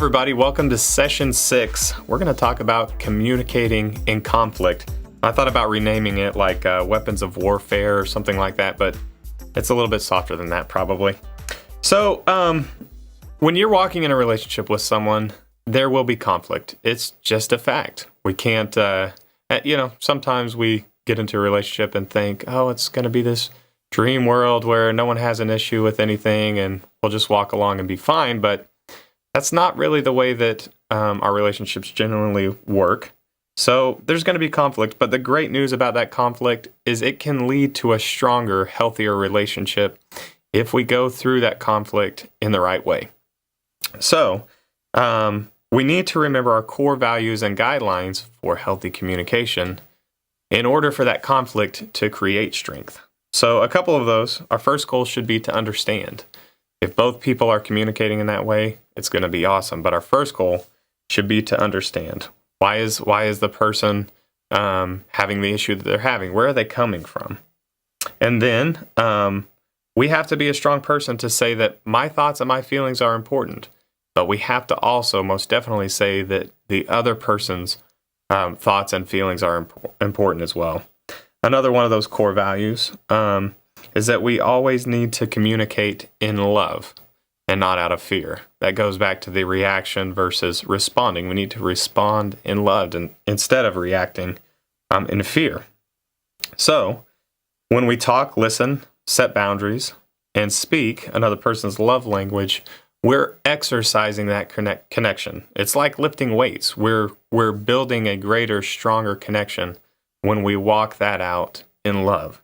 everybody. Welcome to session 6. We're going to talk about communicating in conflict. I thought about renaming it like weapons of warfare or something like that, but it's a little bit softer than that probably. So when you're walking in a relationship with someone, there will be conflict. It's just a fact. We can't, sometimes we get into a relationship and think, oh, it's going to be this dream world where no one has an issue with anything and we'll just walk along and be fine. But that's not really the way that our relationships generally work. So there's going to be conflict, but the great news about that conflict is it can lead to a stronger, healthier relationship if we go through that conflict in the right way. So we need to remember our core values and guidelines for healthy communication in order for that conflict to create strength. So a couple of those, our first goal should be to understand. If both people are communicating in that way, it's going to be awesome. But our first goal should be to understand. Why is the person having the issue that they're having? Where are they coming from? And then we have to be a strong person to say that my thoughts and my feelings are important. But we have to also most definitely say that the other person's thoughts and feelings are important as well. Another one of those core values is that we always need to communicate in love and not out of fear. That goes back to the reaction versus responding. We need to respond in love instead of reacting in fear. So when we talk, listen, set boundaries, and speak another person's love language, we're exercising that connection. It's like lifting weights. We're building a greater, stronger connection when we walk that out in love.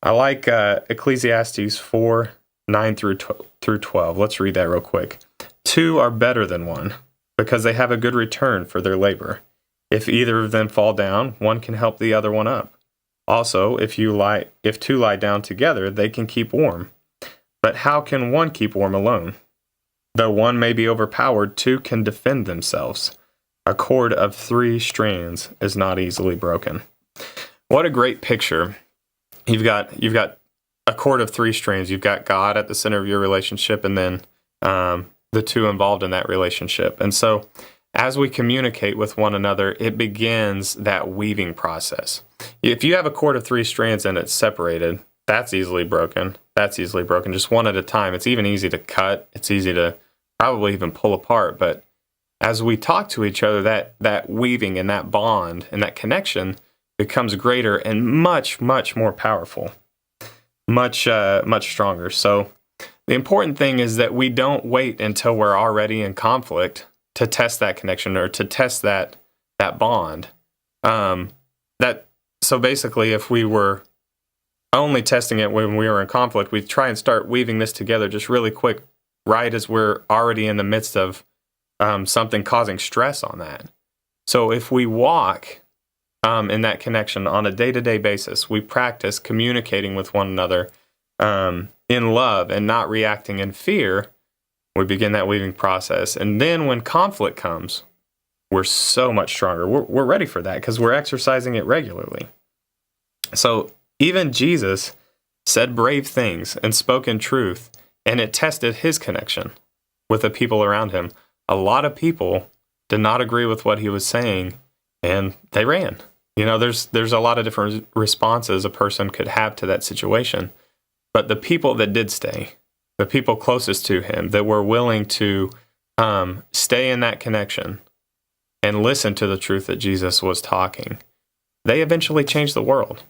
I like Ecclesiastes 4, 9 through 12. Let's read that real quick. 2 are better than 1, because they have a good return for their labor. If either of them fall down, one can help the other one up. Also, if 2 lie down together, they can keep warm. But how can one keep warm alone? Though one may be overpowered, 2 can defend themselves. A cord of 3 strands is not easily broken. What a great picture. You've got a cord of 3 strands. You've got God at the center of your relationship, and then the 2 involved in that relationship. And so as we communicate with one another, it begins that weaving process. If you have a cord of 3 strands and it's separated, that's easily broken. That's easily broken, just one at a time. It's even easy to cut. It's easy to probably even pull apart. But as we talk to each other, that weaving and that bond and that connection becomes greater and much, much more powerful, much stronger. So the important thing is that we don't wait until we're already in conflict to test that connection or to test that bond. So basically, if we were only testing it when we were in conflict, we'd try and start weaving this together just really quick, right as we're already in the midst of something causing stress on that. So if we walk in that connection on a day-to-day basis, we practice communicating with one another in love and not reacting in fear, we begin that weaving process. And then when conflict comes, we're so much stronger. We're ready for that because we're exercising it regularly. So even Jesus said brave things and spoke in truth, and it tested his connection with the people around him. A lot of people did not agree with what he was saying, and they ran. There's a lot of different responses a person could have to that situation. But the people that did stay, the people closest to him, that were willing to stay in that connection and listen to the truth that Jesus was talking, they eventually changed the world.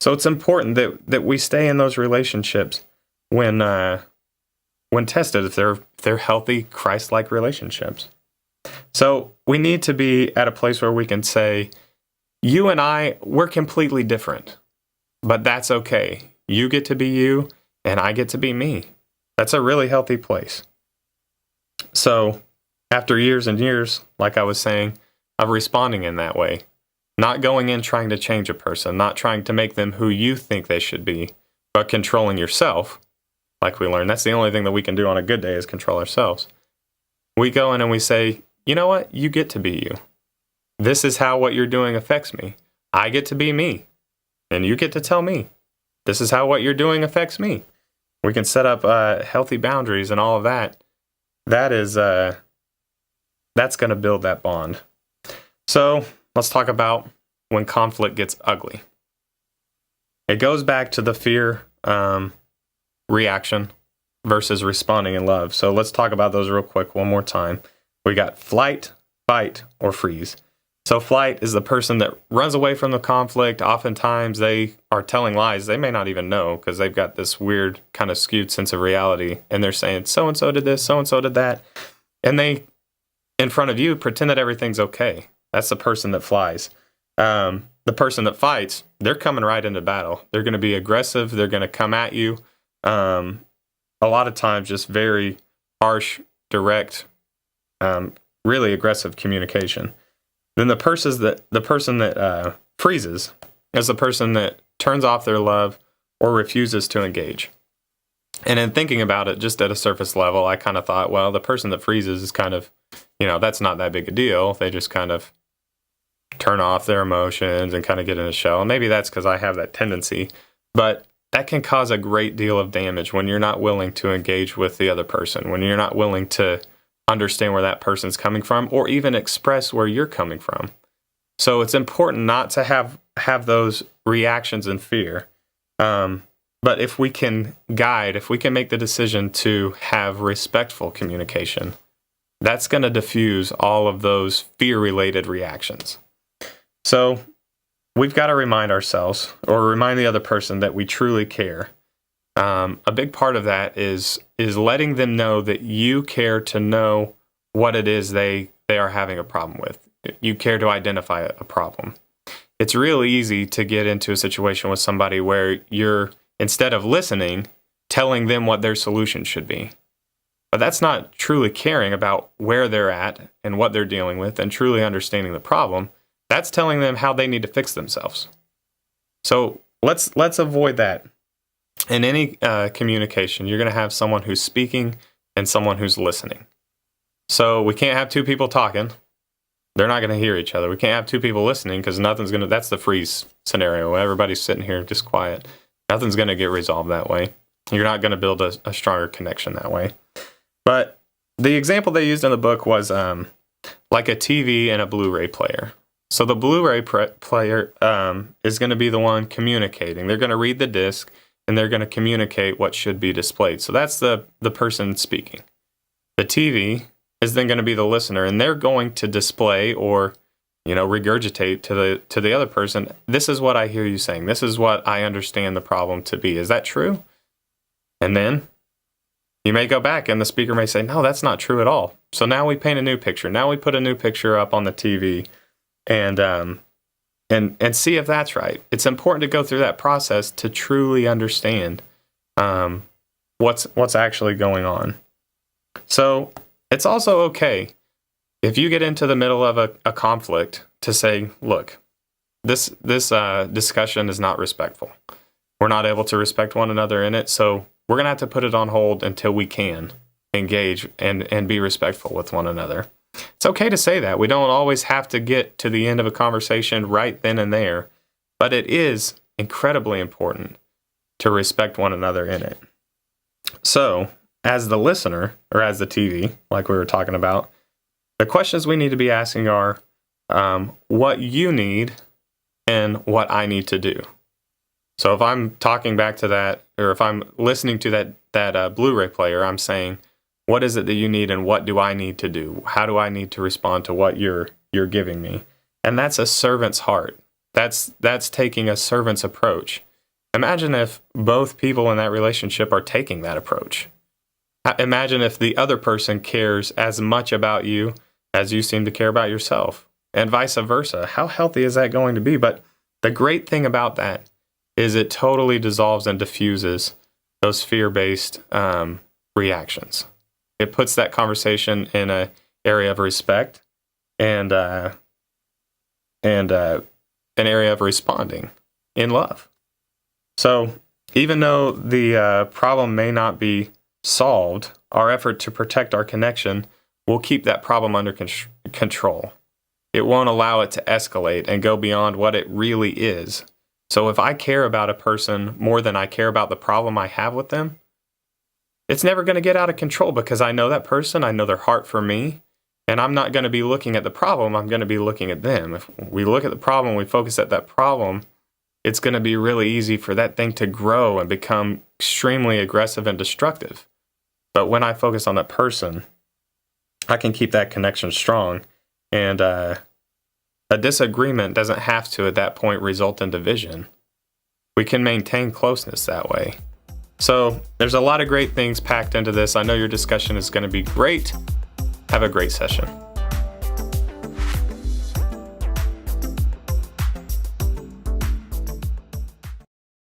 So it's important that we stay in those relationships when tested, if they're healthy, Christ-like relationships. So we need to be at a place where we can say, you and I, we're completely different, but that's okay. You get to be you, and I get to be me. That's a really healthy place. So after years and years, like I was saying, of responding in that way, not going in trying to change a person, not trying to make them who you think they should be, but controlling yourself, like we learned. That's the only thing that we can do on a good day is control ourselves. We go in and we say, you know what? You get to be you. This is how what you're doing affects me. I get to be me, and you get to tell me. This is how what you're doing affects me. We can set up healthy boundaries and all of that that is that's going to build that bond. So let's talk about when conflict gets ugly. It goes back to the fear reaction versus responding in love. So let's talk about those real quick one more time. We got flight, fight, or freeze. So flight is the person that runs away from the conflict. Oftentimes they are telling lies they may not even know because they've got this weird kind of skewed sense of reality. And they're saying, so-and-so did this, so-and-so did that. And they, in front of you, pretend that everything's okay. That's the person that flies. The person that fights, they're coming right into battle. They're going to be aggressive. They're going to come at you. A lot of times just very harsh, direct, really aggressive communication. Then the person that freezes is the person that turns off their love or refuses to engage. And in thinking about it, just at a surface level, I kind of thought, well, the person that freezes is kind of, that's not that big a deal. They just kind of turn off their emotions and kind of get in a shell. And maybe that's because I have that tendency. But that can cause a great deal of damage when you're not willing to engage with the other person, when you're not willing to understand where that person's coming from, or even express where you're coming from. So it's important not to have those reactions and fear. But if we can make the decision to have respectful communication, that's going to diffuse all of those fear-related reactions. So we've got to remind ourselves, or remind the other person, that we truly care. A big part of that is letting them know that you care to know what it is they are having a problem with. You care to identify a problem. It's really easy to get into a situation with somebody where you're, instead of listening, telling them what their solution should be. But that's not truly caring about where they're at and what they're dealing with and truly understanding the problem. That's telling them how they need to fix themselves. So let's avoid that. In any communication, you're going to have someone who's speaking and someone who's listening. So we can't have two people talking. They're not going to hear each other. We can't have two people listening because that's the freeze scenario. Everybody's sitting here just quiet. Nothing's going to get resolved that way. You're not going to build a stronger connection that way. But the example they used in the book was like a TV and a Blu-ray player. So the Blu-ray player is going to be the one communicating. They're going to read the disc, and they're going to communicate what should be displayed. So that's the person speaking. The TV is then going to be the listener, and they're going to display or regurgitate to the other person, this is what I hear you saying. This is what I understand the problem to be. Is that true? And then you may go back, and the speaker may say, no, that's not true at all. So now we paint a new picture. Now we put a new picture up on the TV, and see if that's right. It's important to go through that process to truly understand what's actually going on. So it's also okay if you get into the middle of a conflict to say, look, this discussion is not respectful. We're not able to respect one another in it, so we're going to have to put it on hold until we can engage and be respectful with one another. It's okay to say that. We don't always have to get to the end of a conversation right then and there, but it is incredibly important to respect one another in it. So, as the listener, or as the TV, like we were talking about, the questions we need to be asking are what you need and what I need to do. So if I'm talking back to that, or if I'm listening to that Blu-ray player, I'm saying, what is it that you need and what do I need to do? How do I need to respond to what you're giving me? And that's a servant's heart. That's taking a servant's approach. Imagine if both people in that relationship are taking that approach. Imagine if the other person cares as much about you as you seem to care about yourself, and vice versa. How healthy is that going to be? But the great thing about that is it totally dissolves and diffuses those fear-based reactions. It puts that conversation in an area of respect and an area of responding in love. So even though the problem may not be solved, our effort to protect our connection will keep that problem under control. It won't allow it to escalate and go beyond what it really is. So if I care about a person more than I care about the problem I have with them, it's never going to get out of control because I know that person, I know their heart for me, and I'm not going to be looking at the problem, I'm going to be looking at them. If we look at the problem, we focus at that problem, it's going to be really easy for that thing to grow and become extremely aggressive and destructive. But when I focus on that person, I can keep that connection strong. And a disagreement doesn't have to, at that point, result in division. We can maintain closeness that way. So there's a lot of great things packed into this. I know your discussion is going to be great. Have a great session.